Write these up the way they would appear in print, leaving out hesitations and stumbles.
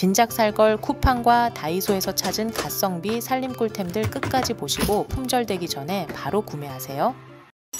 진작살걸 쿠팡과 다이소에서 찾은 가성비 살림 꿀템들 끝까지 보시고 품절되기 전에 바로 구매하세요.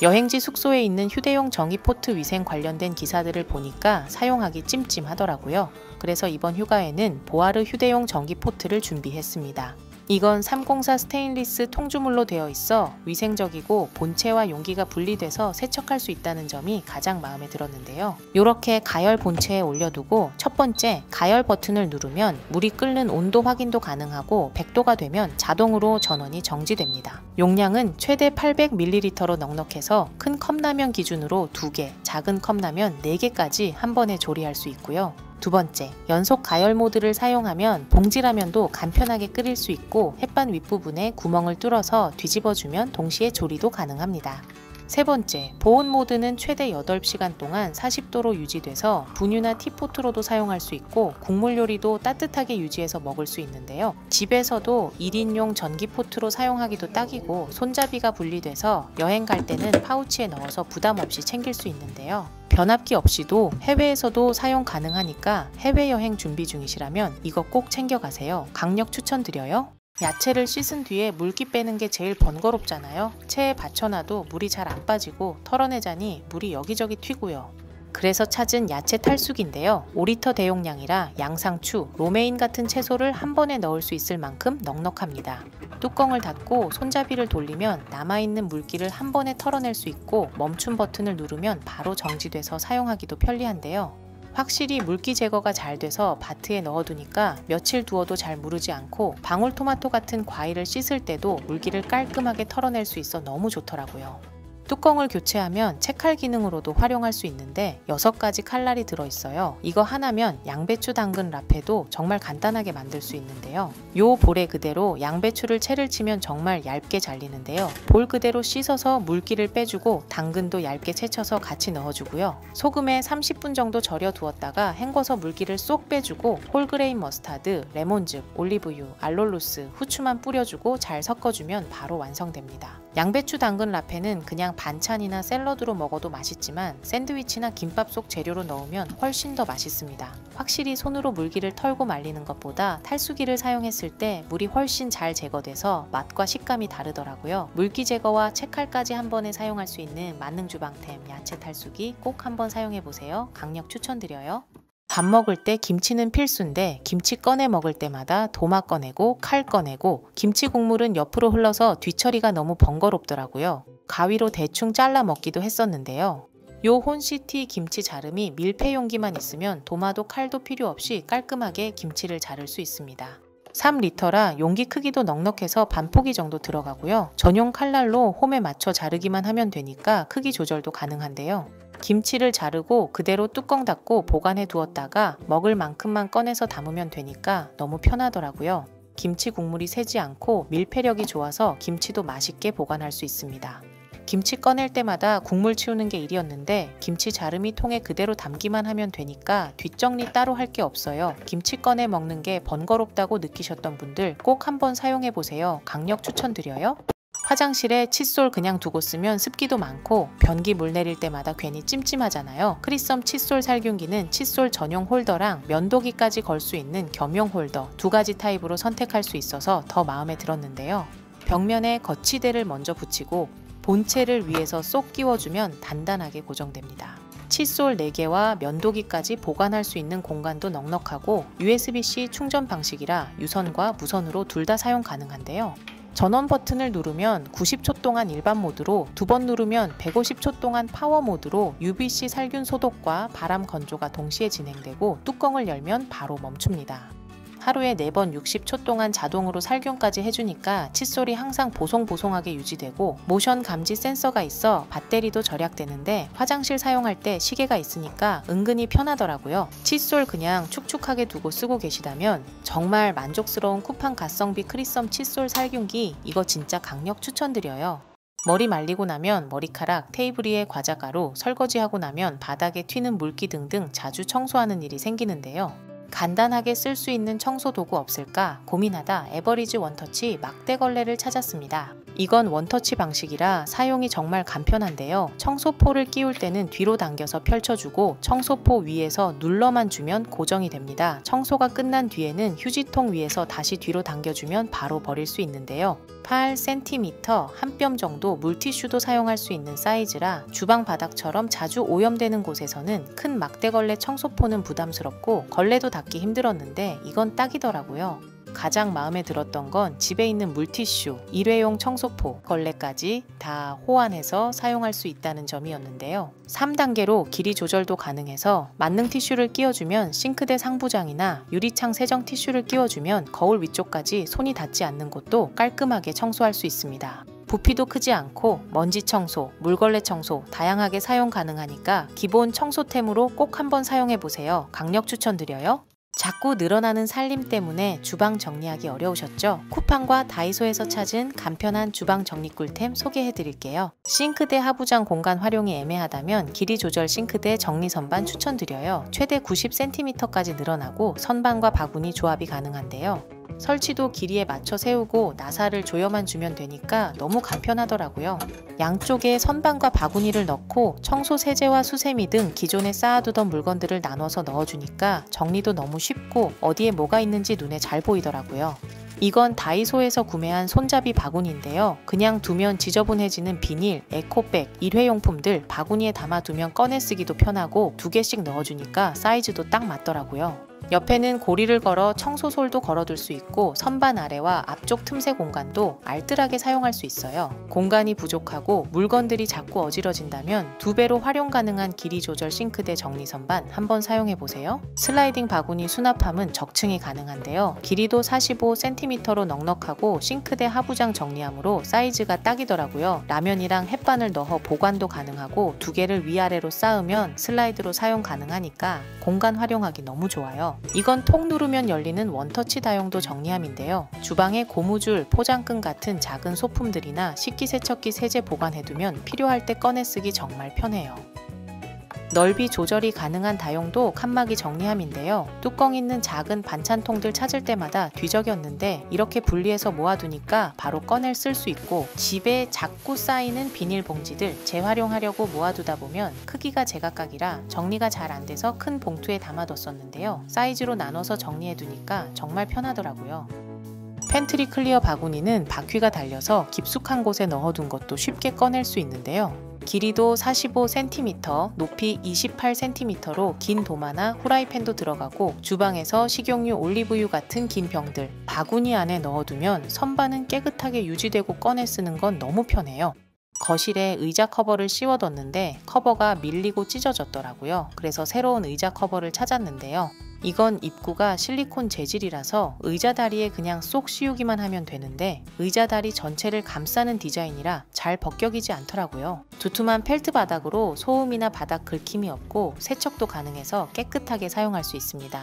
여행지 숙소에 있는 휴대용 전기 포트 위생 관련된 기사들을 보니까 사용하기 찜찜하더라고요. 그래서 이번 휴가에는 보아르 휴대용 전기 포트를 준비했습니다. 이건 304 스테인리스 통주물로 되어 있어 위생적이고 본체와 용기가 분리돼서 세척할 수 있다는 점이 가장 마음에 들었는데요. 이렇게 가열 본체에 올려두고 첫 번째 가열 버튼을 누르면 물이 끓는 온도 확인도 가능하고 100도가 되면 자동으로 전원이 정지됩니다. 용량은 최대 800ml로 넉넉해서 큰 컵라면 기준으로 2개, 작은 컵라면 4개까지 한 번에 조리할 수 있고요. 두 번째, 연속 가열 모드를 사용하면 봉지라면도 간편하게 끓일 수 있고 햇반 윗부분에 구멍을 뚫어서 뒤집어주면 동시에 조리도 가능합니다. 세 번째, 보온 모드는 최대 8시간 동안 40도로 유지돼서 분유나 티포트로도 사용할 수 있고 국물 요리도 따뜻하게 유지해서 먹을 수 있는데요. 집에서도 1인용 전기포트로 사용하기도 딱이고 손잡이가 분리돼서 여행 갈 때는 파우치에 넣어서 부담 없이 챙길 수 있는데요. 변압기 없이도 해외에서도 사용 가능하니까 해외여행 준비 중이시라면 이거 꼭 챙겨가세요. 강력 추천드려요. 야채를 씻은 뒤에 물기 빼는 게 제일 번거롭잖아요. 체에 받쳐놔도 물이 잘 안 빠지고 털어내자니 물이 여기저기 튀고요. 그래서 찾은 야채 탈수기인데요. 5리터 대용량이라 양상추, 로메인 같은 채소를 한 번에 넣을 수 있을 만큼 넉넉합니다. 뚜껑을 닫고 손잡이를 돌리면 남아있는 물기를 한 번에 털어낼 수 있고 멈춤 버튼을 누르면 바로 정지돼서 사용하기도 편리한데요. 확실히 물기 제거가 잘 돼서 바트에 넣어두니까 며칠 두어도 잘 무르지 않고 방울토마토 같은 과일을 씻을 때도 물기를 깔끔하게 털어낼 수 있어 너무 좋더라고요. 뚜껑을 교체하면 채칼 기능으로도 활용할 수 있는데 6가지 칼날이 들어있어요. 이거 하나면 양배추 당근 라페도 정말 간단하게 만들 수 있는데요. 요 볼에 그대로 양배추를 채를 치면 정말 얇게 잘리는데요. 볼 그대로 씻어서 물기를 빼주고 당근도 얇게 채쳐서 같이 넣어주고요. 소금에 30분 정도 절여 두었다가 헹궈서 물기를 쏙 빼주고 홀그레인 머스타드, 레몬즙, 올리브유, 알룰로스, 후추만 뿌려주고 잘 섞어주면 바로 완성됩니다. 양배추 당근 라페는 그냥 반찬이나 샐러드로 먹어도 맛있지만 샌드위치나 김밥 속 재료로 넣으면 훨씬 더 맛있습니다. 확실히 손으로 물기를 털고 말리는 것보다 탈수기를 사용했을 때 물이 훨씬 잘 제거돼서 맛과 식감이 다르더라고요. 물기 제거와 채칼까지 한 번에 사용할 수 있는 만능 주방템 야채 탈수기 꼭 한번 사용해보세요. 강력 추천드려요. 밥 먹을 때 김치는 필수인데 김치 꺼내 먹을 때마다 도마 꺼내고 칼 꺼내고 김치 국물은 옆으로 흘러서 뒤처리가 너무 번거롭더라고요. 가위로 대충 잘라 먹기도 했었는데요. 요 혼시티 김치 자름이 밀폐 용기만 있으면 도마도 칼도 필요 없이 깔끔하게 김치를 자를 수 있습니다. 3리터라 용기 크기도 넉넉해서 반포기 정도 들어가고요. 전용 칼날로 홈에 맞춰 자르기만 하면 되니까 크기 조절도 가능한데요. 김치를 자르고 그대로 뚜껑 닫고 보관해 두었다가 먹을 만큼만 꺼내서 담으면 되니까 너무 편하더라고요. 김치 국물이 새지 않고 밀폐력이 좋아서 김치도 맛있게 보관할 수 있습니다. 김치 꺼낼 때마다 국물 치우는 게 일이었는데 김치 자르미 통에 그대로 담기만 하면 되니까 뒷정리 따로 할 게 없어요. 김치 꺼내 먹는 게 번거롭다고 느끼셨던 분들 꼭 한번 사용해 보세요. 강력 추천드려요. 화장실에 칫솔 그냥 두고 쓰면 습기도 많고 변기 물 내릴 때마다 괜히 찜찜하잖아요. 크리썸 칫솔 살균기는 칫솔 전용 홀더랑 면도기까지 걸 수 있는 겸용 홀더 2가지 타입으로 선택할 수 있어서 더 마음에 들었는데요. 벽면에 거치대를 먼저 붙이고 본체를 위에서 쏙 끼워주면 단단하게 고정됩니다. 칫솔 4개와 면도기까지 보관할 수 있는 공간도 넉넉하고 USB-C 충전 방식이라 유선과 무선으로 둘 다 사용 가능한데요. 전원 버튼을 누르면 90초 동안 일반 모드로 2번 누르면 150초 동안 파워 모드로 UVC 살균 소독과 바람 건조가 동시에 진행되고 뚜껑을 열면 바로 멈춥니다. 하루에 4번 60초 동안 자동으로 살균까지 해주니까 칫솔이 항상 보송보송하게 유지되고 모션 감지 센서가 있어 배터리도 절약되는데 화장실 사용할 때 시계가 있으니까 은근히 편하더라고요. 칫솔 그냥 축축하게 두고 쓰고 계시다면 정말 만족스러운 쿠팡 가성비 크리썸 칫솔 살균기 이거 진짜 강력 추천드려요. 머리 말리고 나면 머리카락, 테이블 위에 과자가루, 설거지하고 나면 바닥에 튀는 물기 등등 자주 청소하는 일이 생기는데요. 간단하게 쓸 수 있는 청소 도구 없을까 고민하다 에버리지 원터치 막대걸레를 찾았습니다. 이건 원터치 방식이라 사용이 정말 간편한데요. 청소포를 끼울 때는 뒤로 당겨서 펼쳐주고 청소포 위에서 눌러만 주면 고정이 됩니다. 청소가 끝난 뒤에는 휴지통 위에서 다시 뒤로 당겨주면 바로 버릴 수 있는데요. 8cm 한 뼘 정도 물티슈도 사용할 수 있는 사이즈라 주방 바닥처럼 자주 오염되는 곳에서는 큰 막대걸레 청소포는 부담스럽고 걸레도 닦기 힘들었는데 이건 딱이더라고요. 가장 마음에 들었던 건 집에 있는 물티슈, 일회용 청소포, 걸레까지 다 호환해서 사용할 수 있다는 점이었는데요. 3단계로 길이 조절도 가능해서 만능 티슈를 끼워주면 싱크대 상부장이나 유리창 세정 티슈를 끼워주면 거울 위쪽까지 손이 닿지 않는 곳도 깔끔하게 청소할 수 있습니다. 부피도 크지 않고 먼지 청소, 물걸레 청소 다양하게 사용 가능하니까 기본 청소템으로 꼭 한번 사용해보세요. 강력 추천드려요. 자꾸 늘어나는 살림 때문에 주방 정리하기 어려우셨죠? 쿠팡과 다이소에서 찾은 간편한 주방 정리 꿀템 소개해드릴게요. 싱크대 하부장 공간 활용이 애매하다면 길이 조절 싱크대 정리 선반 추천드려요. 최대 90cm까지 늘어나고 선반과 바구니 조합이 가능한데요. 설치도 길이에 맞춰 세우고 나사를 조여만 주면 되니까 너무 간편하더라고요. 양쪽에 선반과 바구니를 넣고 청소 세제와 수세미 등 기존에 쌓아두던 물건들을 나눠서 넣어주니까 정리도 너무 쉽고 어디에 뭐가 있는지 눈에 잘 보이더라고요. 이건 다이소에서 구매한 손잡이 바구니인데요. 그냥 두면 지저분해지는 비닐, 에코백, 일회용품들 바구니에 담아두면 꺼내 쓰기도 편하고 2개씩 넣어주니까 사이즈도 딱 맞더라고요. 옆에는 고리를 걸어 청소솔도 걸어둘 수 있고 선반 아래와 앞쪽 틈새 공간도 알뜰하게 사용할 수 있어요. 공간이 부족하고 물건들이 자꾸 어지러진다면 2배로 활용 가능한 길이 조절 싱크대 정리 선반 한번 사용해보세요. 슬라이딩 바구니 수납함은 적층이 가능한데요. 길이도 45cm로 넉넉하고 싱크대 하부장 정리함으로 사이즈가 딱이더라고요. 라면이랑 햇반을 넣어 보관도 가능하고 2개를 위아래로 쌓으면 슬라이드로 사용 가능하니까 공간 활용하기 너무 좋아요. 이건 톡 누르면 열리는 원터치 다용도 정리함인데요. 주방에 고무줄, 포장끈 같은 작은 소품들이나 식기세척기 세제 보관해두면 필요할 때 꺼내 쓰기 정말 편해요. 넓이 조절이 가능한 다용도 칸막이 정리함인데요. 뚜껑 있는 작은 반찬통들 찾을 때마다 뒤적였는데 이렇게 분리해서 모아두니까 바로 꺼낼 쓸 수 있고 집에 자꾸 쌓이는 비닐봉지들 재활용하려고 모아두다 보면 크기가 제각각이라 정리가 잘 안 돼서 큰 봉투에 담아뒀었는데요. 사이즈로 나눠서 정리해두니까 정말 편하더라고요. 팬트리 클리어 바구니는 바퀴가 달려서 깊숙한 곳에 넣어둔 것도 쉽게 꺼낼 수 있는데요. 길이도 45cm, 높이 28cm로 긴 도마나 후라이팬도 들어가고 주방에서 식용유, 올리브유 같은 긴 병들 바구니 안에 넣어두면 선반은 깨끗하게 유지되고 꺼내 쓰는 건 너무 편해요. 거실에 의자 커버를 씌워뒀는데 커버가 밀리고 찢어졌더라고요. 그래서 새로운 의자 커버를 찾았는데요. 이건 입구가 실리콘 재질이라서 의자 다리에 그냥 쏙 씌우기만 하면 되는데 의자 다리 전체를 감싸는 디자인이라 잘 벗겨지지 않더라고요. 두툼한 펠트 바닥으로 소음이나 바닥 긁힘이 없고 세척도 가능해서 깨끗하게 사용할 수 있습니다.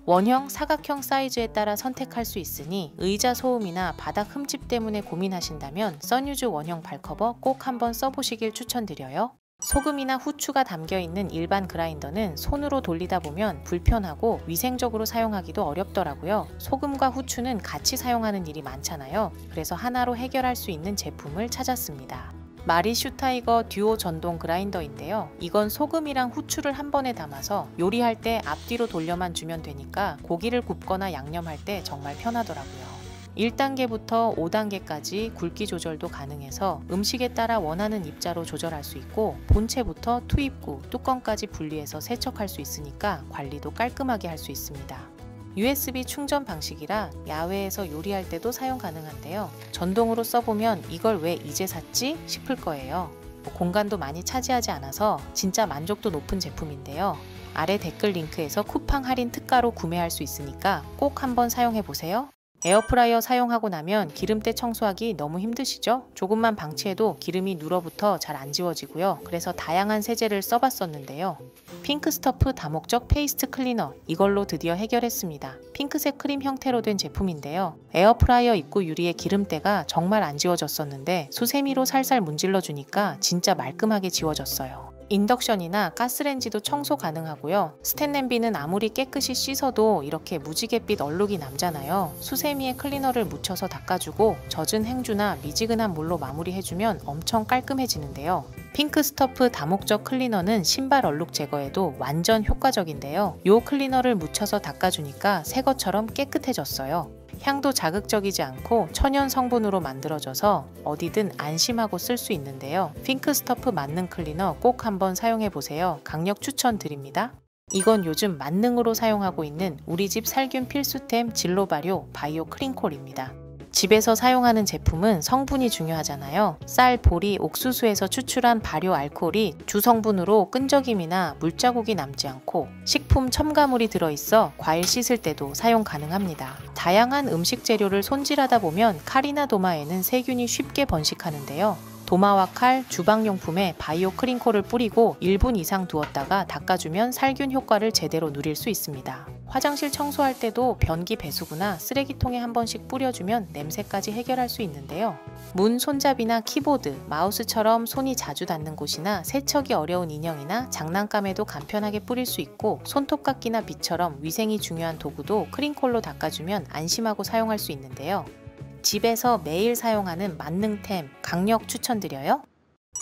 원형, 사각형 사이즈에 따라 선택할 수 있으니 의자 소음이나 바닥 흠집 때문에 고민하신다면 써뉴즈 원형 발커버 꼭 한번 써보시길 추천드려요. 소금이나 후추가 담겨있는 일반 그라인더는 손으로 돌리다 보면 불편하고 위생적으로 사용하기도 어렵더라고요. 소금과 후추는 같이 사용하는 일이 많잖아요. 그래서 하나로 해결할 수 있는 제품을 찾았습니다. 마리 슈타이거 듀오 전동 그라인더인데요. 이건 소금이랑 후추를 한 번에 담아서 요리할 때 앞뒤로 돌려만 주면 되니까 고기를 굽거나 양념할 때 정말 편하더라고요. 1단계부터 5단계까지 굵기 조절도 가능해서 음식에 따라 원하는 입자로 조절할 수 있고 본체부터 투입구, 뚜껑까지 분리해서 세척할 수 있으니까 관리도 깔끔하게 할 수 있습니다. USB 충전 방식이라 야외에서 요리할 때도 사용 가능한데요. 전동으로 써보면 이걸 왜 이제 샀지 싶을 거예요. 공간도 많이 차지하지 않아서 진짜 만족도 높은 제품인데요. 아래 댓글 링크에서 쿠팡 할인 특가로 구매할 수 있으니까 꼭 한번 사용해보세요. 에어프라이어 사용하고 나면 기름때 청소하기 너무 힘드시죠? 조금만 방치해도 기름이 눌어붙어 잘 안 지워지고요. 그래서 다양한 세제를 써봤었는데요. 핑크스터프 다목적 페이스트 클리너, 이걸로 드디어 해결했습니다. 핑크색 크림 형태로 된 제품인데요. 에어프라이어 입구 유리의 기름때가 정말 안 지워졌었는데 수세미로 살살 문질러 주니까 진짜 말끔하게 지워졌어요. 인덕션이나 가스레인지도 청소 가능하고요. 스텐 냄비는 아무리 깨끗이 씻어도 이렇게 무지갯빛 얼룩이 남잖아요. 수세미에 클리너를 묻혀서 닦아주고 젖은 행주나 미지근한 물로 마무리해주면 엄청 깔끔해지는데요. 핑크 스터프 다목적 클리너는 신발 얼룩 제거에도 완전 효과적인데요. 이 클리너를 묻혀서 닦아주니까 새 것처럼 깨끗해졌어요. 향도 자극적이지 않고 천연 성분으로 만들어져서 어디든 안심하고 쓸 수 있는데요. 핑크 스터프 만능 클리너 꼭 한번 사용해보세요. 강력 추천드립니다. 이건 요즘 만능으로 사용하고 있는 우리 집 살균 필수템 진로 발효 바이오 클린콜입니다. 집에서 사용하는 제품은 성분이 중요하잖아요. 쌀, 보리, 옥수수에서 추출한 발효 알코올이 주성분으로 끈적임이나 물자국이 남지 않고 식품 첨가물이 들어있어 과일 씻을 때도 사용 가능합니다. 다양한 음식 재료를 손질하다 보면 칼이나 도마에는 세균이 쉽게 번식하는데요. 도마와 칼, 주방용품에 바이오 클린콜을 뿌리고 1분 이상 두었다가 닦아주면 살균 효과를 제대로 누릴 수 있습니다. 화장실 청소할 때도 변기 배수구나 쓰레기통에 한 번씩 뿌려주면 냄새까지 해결할 수 있는데요. 문 손잡이나 키보드, 마우스처럼 손이 자주 닿는 곳이나 세척이 어려운 인형이나 장난감에도 간편하게 뿌릴 수 있고 손톱깎이나 빗처럼 위생이 중요한 도구도 클린콜로 닦아주면 안심하고 사용할 수 있는데요. 집에서 매일 사용하는 만능템 강력 추천드려요.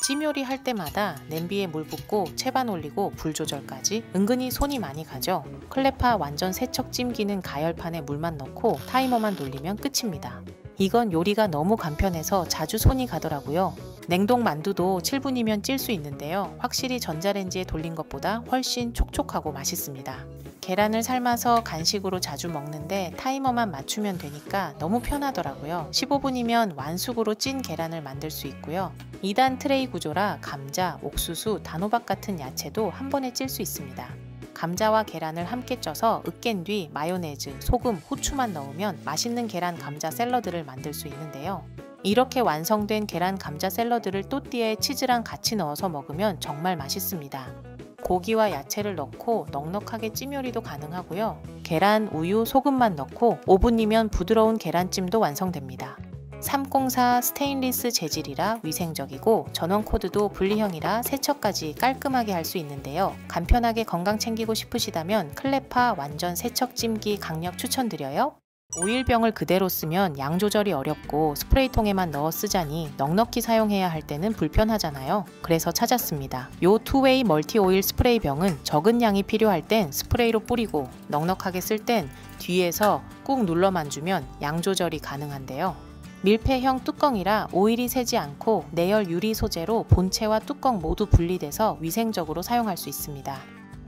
찜요리 할 때마다 냄비에 물 붓고 채반 올리고 불 조절까지 은근히 손이 많이 가죠. 클레파 완전 세척 찜기는 가열판에 물만 넣고 타이머만 돌리면 끝입니다. 이건 요리가 너무 간편해서 자주 손이 가더라고요. 냉동 만두도 7분이면 찔 수 있는데요. 확실히 전자레인지에 돌린 것보다 훨씬 촉촉하고 맛있습니다. 계란을 삶아서 간식으로 자주 먹는데 타이머만 맞추면 되니까 너무 편하더라고요. 15분이면 완숙으로 찐 계란을 만들 수 있고요. 2단 트레이 구조라 감자, 옥수수, 단호박 같은 야채도 한 번에 찔 수 있습니다. 감자와 계란을 함께 쪄서 으깬 뒤 마요네즈, 소금, 후추만 넣으면 맛있는 계란 감자 샐러드를 만들 수 있는데요. 이렇게 완성된 계란 감자 샐러드를 또띠아에 치즈랑 같이 넣어서 먹으면 정말 맛있습니다. 고기와 야채를 넣고 넉넉하게 찜요리도 가능하고요. 계란, 우유, 소금만 넣고 5분이면 부드러운 계란찜도 완성됩니다. 304 스테인리스 재질이라 위생적이고 전원 코드도 분리형이라 세척까지 깔끔하게 할 수 있는데요. 간편하게 건강 챙기고 싶으시다면 클레파 완전 세척 찜기 강력 추천드려요. 오일병을 그대로 쓰면 양 조절이 어렵고 스프레이통에만 넣어 쓰자니 넉넉히 사용해야 할 때는 불편하잖아요. 그래서 찾았습니다. 요 투웨이 멀티 오일 스프레이 병은 적은 양이 필요할 땐 스프레이로 뿌리고 넉넉하게 쓸 땐 뒤에서 꾹 눌러만 주면 양 조절이 가능한데요. 밀폐형 뚜껑이라 오일이 새지 않고 내열 유리 소재로 본체와 뚜껑 모두 분리돼서 위생적으로 사용할 수 있습니다.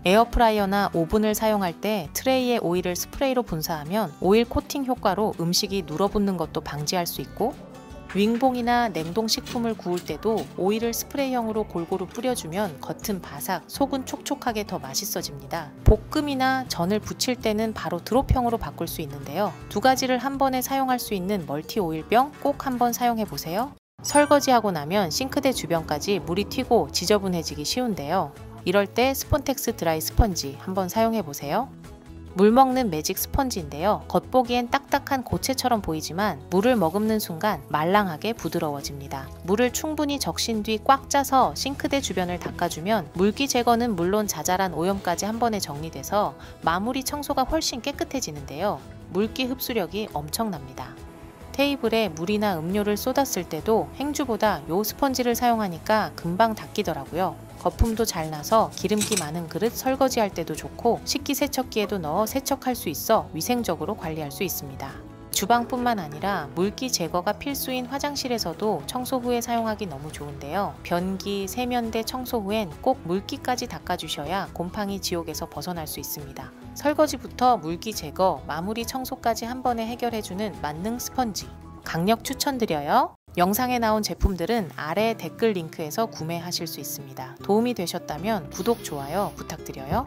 에어프라이어나 오븐을 사용할 때 트레이에 오일을 스프레이로 분사하면 오일 코팅 효과로 음식이 눌어붙는 것도 방지할 수 있고 윙봉이나 냉동식품을 구울 때도 오일을 스프레이형으로 골고루 뿌려주면 겉은 바삭, 속은 촉촉하게 더 맛있어집니다. 볶음이나 전을 부칠 때는 바로 드롭형으로 바꿀 수 있는데요. 두 가지를 한 번에 사용할 수 있는 멀티 오일병 꼭 한번 사용해보세요. 설거지하고 나면 싱크대 주변까지 물이 튀고 지저분해지기 쉬운데요. 이럴 때 스폰텍스 드라이 스펀지 한번 사용해보세요. 물 먹는 매직 스펀지인데요. 겉보기엔 딱딱한 고체처럼 보이지만 물을 머금는 순간 말랑하게 부드러워집니다. 물을 충분히 적신 뒤 꽉 짜서 싱크대 주변을 닦아주면 물기 제거는 물론 자잘한 오염까지 한 번에 정리돼서 마무리 청소가 훨씬 깨끗해지는데요. 물기 흡수력이 엄청납니다. 테이블에 물이나 음료를 쏟았을 때도 행주보다 요 스펀지를 사용하니까 금방 닦이더라고요. 거품도 잘 나서 기름기 많은 그릇 설거지할 때도 좋고 식기세척기에도 넣어 세척할 수 있어 위생적으로 관리할 수 있습니다. 주방뿐만 아니라 물기 제거가 필수인 화장실에서도 청소 후에 사용하기 너무 좋은데요. 변기, 세면대 청소 후엔 꼭 물기까지 닦아주셔야 곰팡이 지옥에서 벗어날 수 있습니다. 설거지부터 물기 제거, 마무리 청소까지 한 번에 해결해주는 만능 스펀지 강력 추천드려요. 영상에 나온 제품들은 아래 댓글 링크에서 구매하실 수 있습니다. 도움이 되셨다면 구독, 좋아요 부탁드려요.